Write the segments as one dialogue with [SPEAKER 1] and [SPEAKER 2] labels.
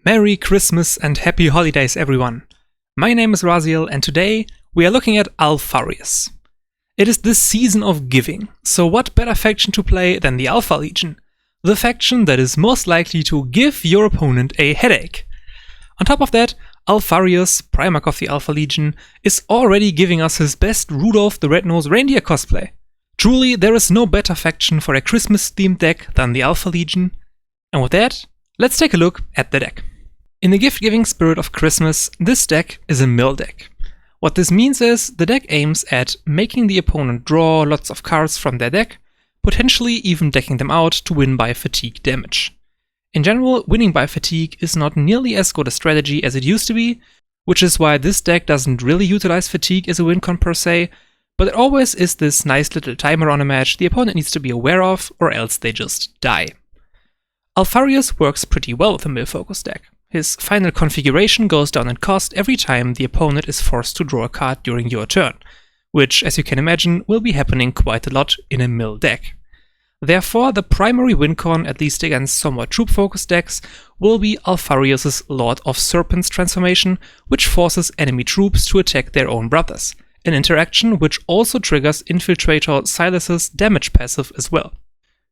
[SPEAKER 1] Merry Christmas and Happy Holidays, everyone! My name is Raziel, and today we are looking at Alpharius. It is the season of giving, so what better faction to play than the Alpha Legion? The faction that is most likely to give your opponent a headache. On top of that, Alpharius, Primarch of the Alpha Legion, is already giving us his best Rudolph the Red-Nosed Reindeer cosplay. Truly, there is no better faction for a Christmas-themed deck than the Alpha Legion. And with that, let's take a look at the deck. In the gift-giving spirit of Christmas, this deck is a mill deck. What this means is, the deck aims at making the opponent draw lots of cards from their deck, potentially even decking them out to win by fatigue damage. In general, winning by fatigue is not nearly as good a strategy as it used to be, which is why this deck doesn't really utilize fatigue as a win con per se, but it always is this nice little timer on a match the opponent needs to be aware of, or else they just die. Alpharius works pretty well with a mill-focused deck. His final configuration goes down in cost every time the opponent is forced to draw a card during your turn, which, as you can imagine, will be happening quite a lot in a mill deck. Therefore, the primary win con, at least against somewhat troop-focused decks, will be Alpharius' Lord of Serpents transformation, which forces enemy troops to attack their own brothers, an interaction which also triggers Infiltrator Silas's damage passive as well.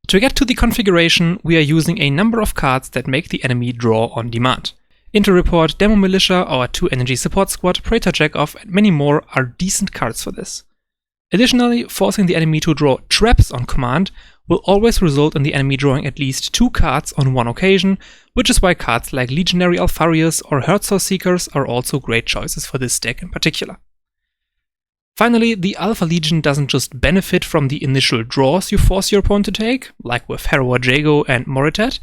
[SPEAKER 1] To get to the configuration, we are using a number of cards that make the enemy draw on demand. Inter Report, Demo Militia, our 2 energy support squad, Praetor Jackoff, and many more are decent cards for this. Additionally, forcing the enemy to draw traps on command will always result in the enemy drawing at least 2 cards on one occasion, which is why cards like Legionary Alpharius or Herzog Seekers are also great choices for this deck in particular. Finally, the Alpha Legion doesn't just benefit from the initial draws you force your opponent to take, like with Harrower Jago and Mortarion,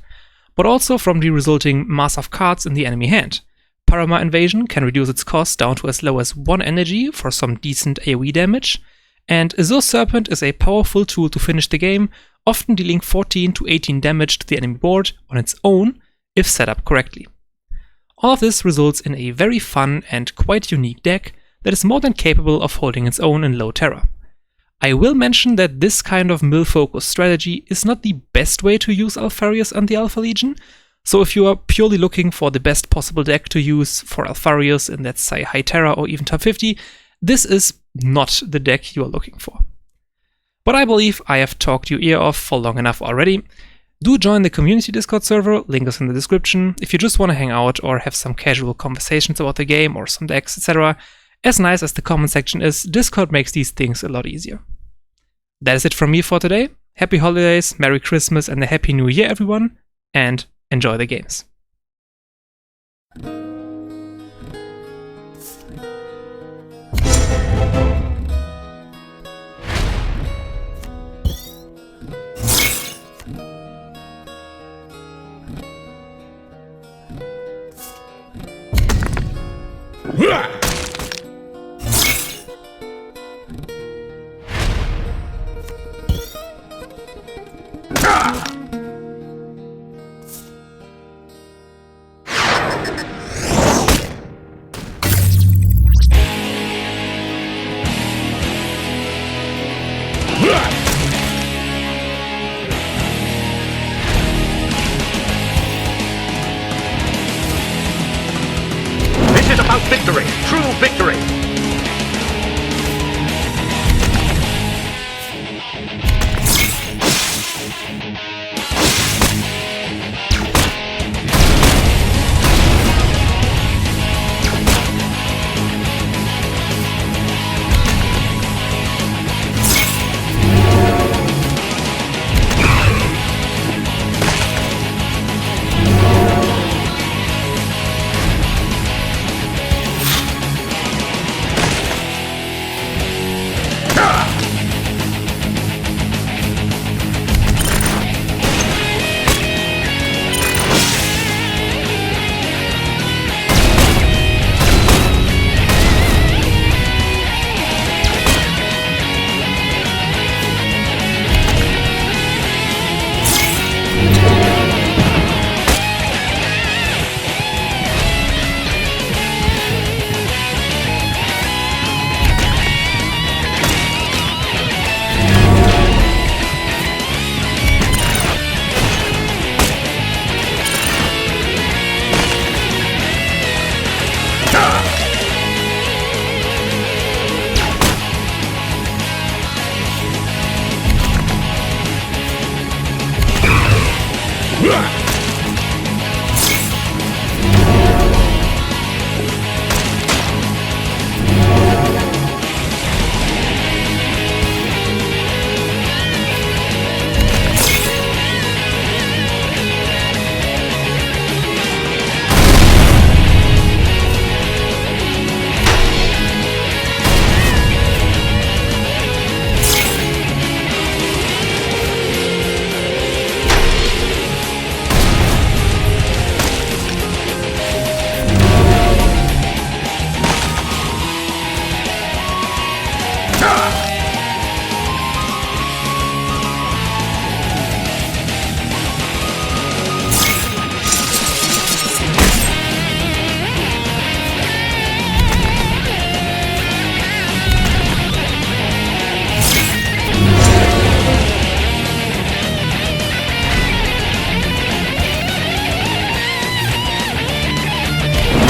[SPEAKER 1] but also from the resulting mass of cards in the enemy hand. Paramar Invasion can reduce its cost down to as low as 1 energy for some decent AoE damage, and Azure Serpent is a powerful tool to finish the game, often dealing 14 to 18 damage to the enemy board on its own, if set up correctly. All of this results in a very fun and quite unique deck that is more than capable of holding its own in Low Terra. I will mention that this kind of mill-focused strategy is not the best way to use Alpharius and the Alpha Legion, so if you are purely looking for the best possible deck to use for Alpharius in, let's say, High Terra or even top 50, this is not the deck you are looking for. But I believe I have talked your ear off for long enough already. Do join the community Discord server, link is in the description, if you just want to hang out or have some casual conversations about the game or some decks, etc. As nice as the comment section is, Discord makes these things a lot easier. That is it from me for today. Happy Holidays, Merry Christmas, and a Happy New Year, everyone, and enjoy the games.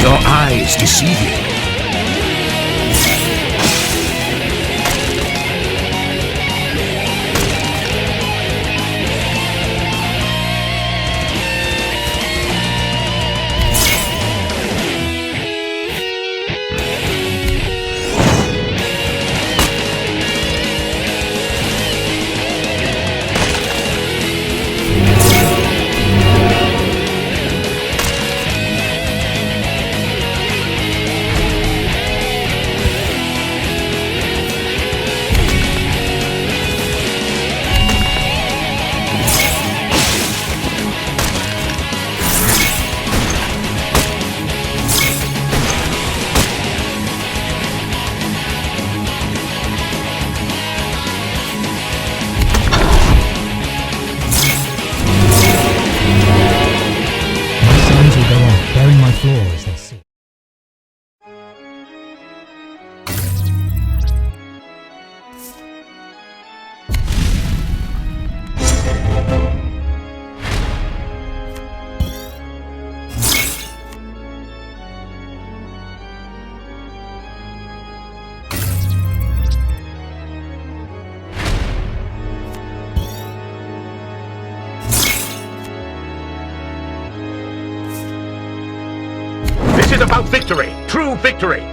[SPEAKER 2] Your eyes deceive you.
[SPEAKER 3] This is about victory, true victory.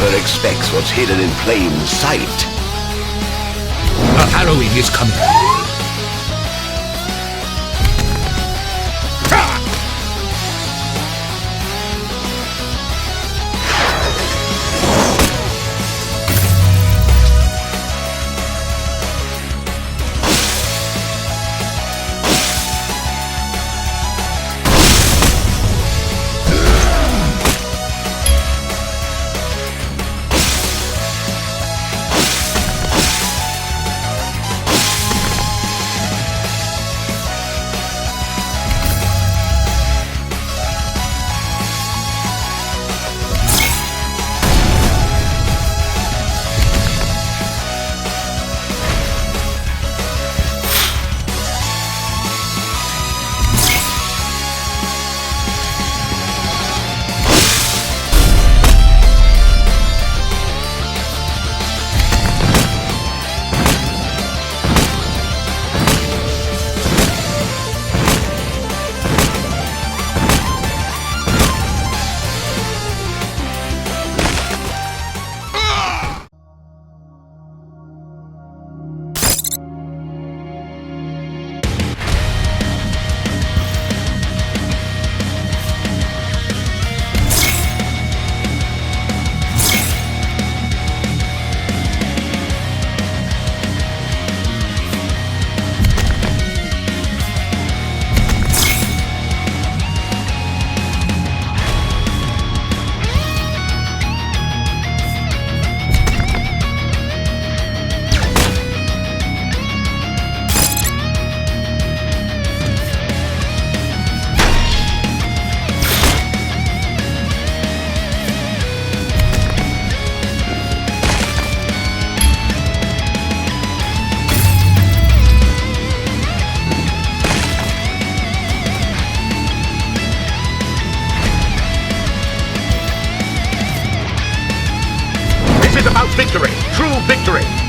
[SPEAKER 2] never expects what's hidden in plain sight.
[SPEAKER 3] A harrowing is coming. Victory! True victory!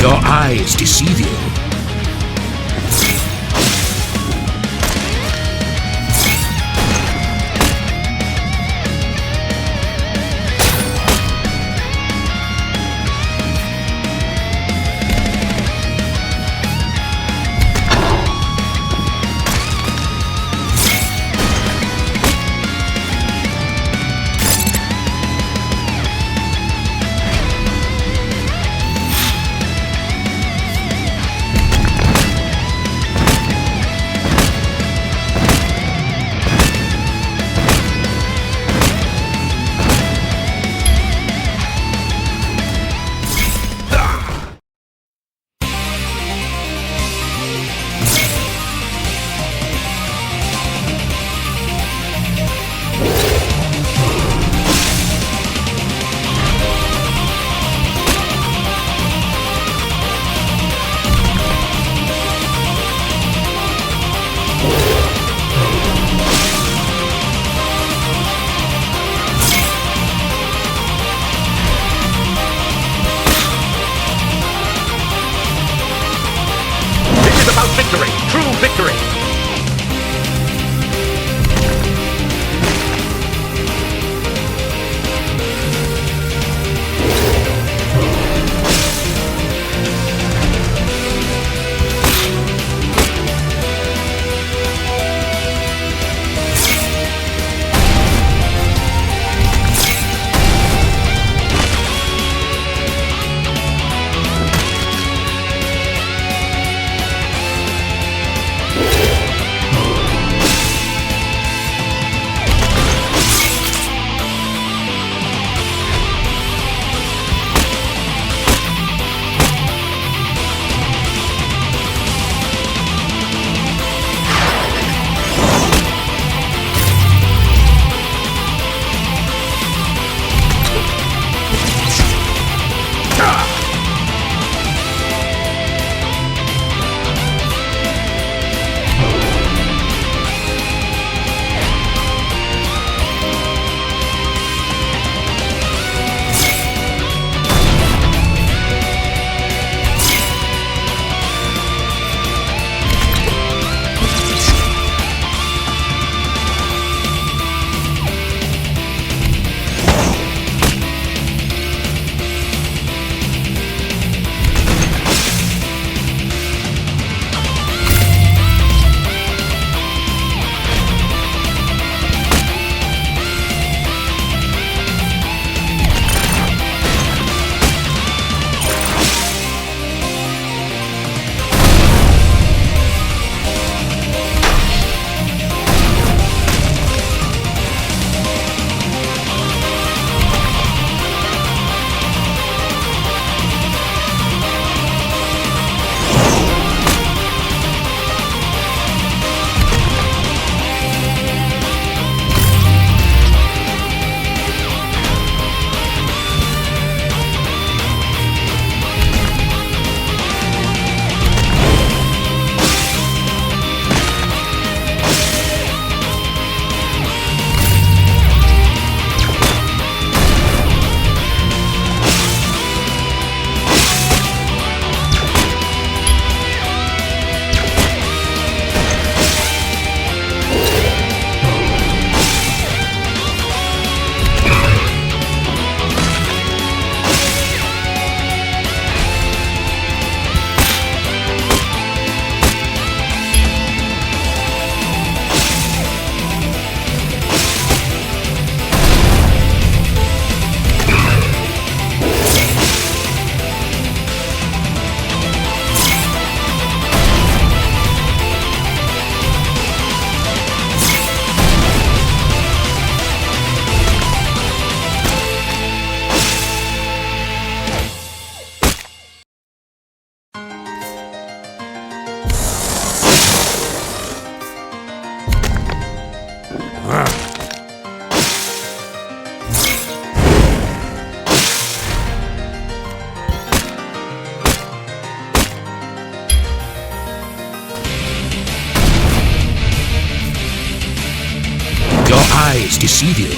[SPEAKER 2] Your eyes deceive you. eyes deceive you.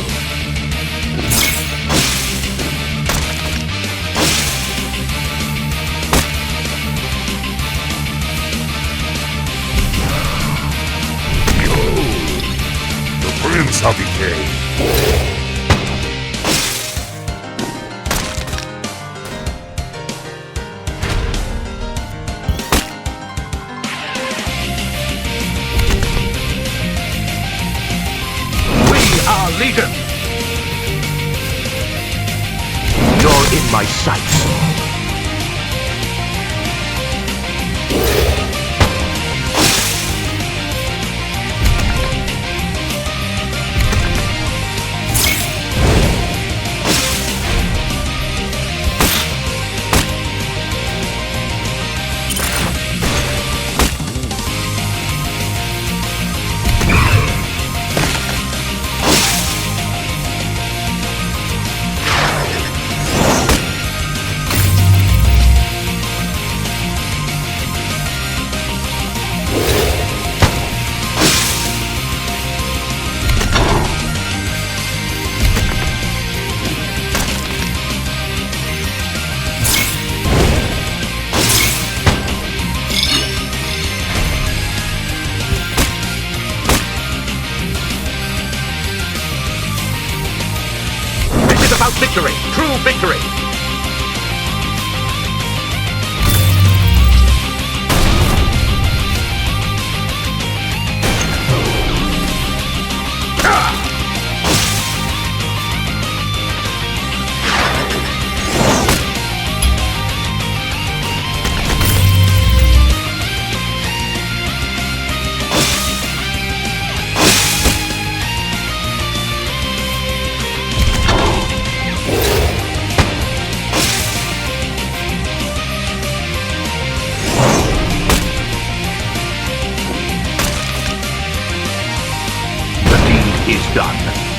[SPEAKER 3] Prince of Decay. We are Legion. You're in my sights. About victory, true victory. Is done.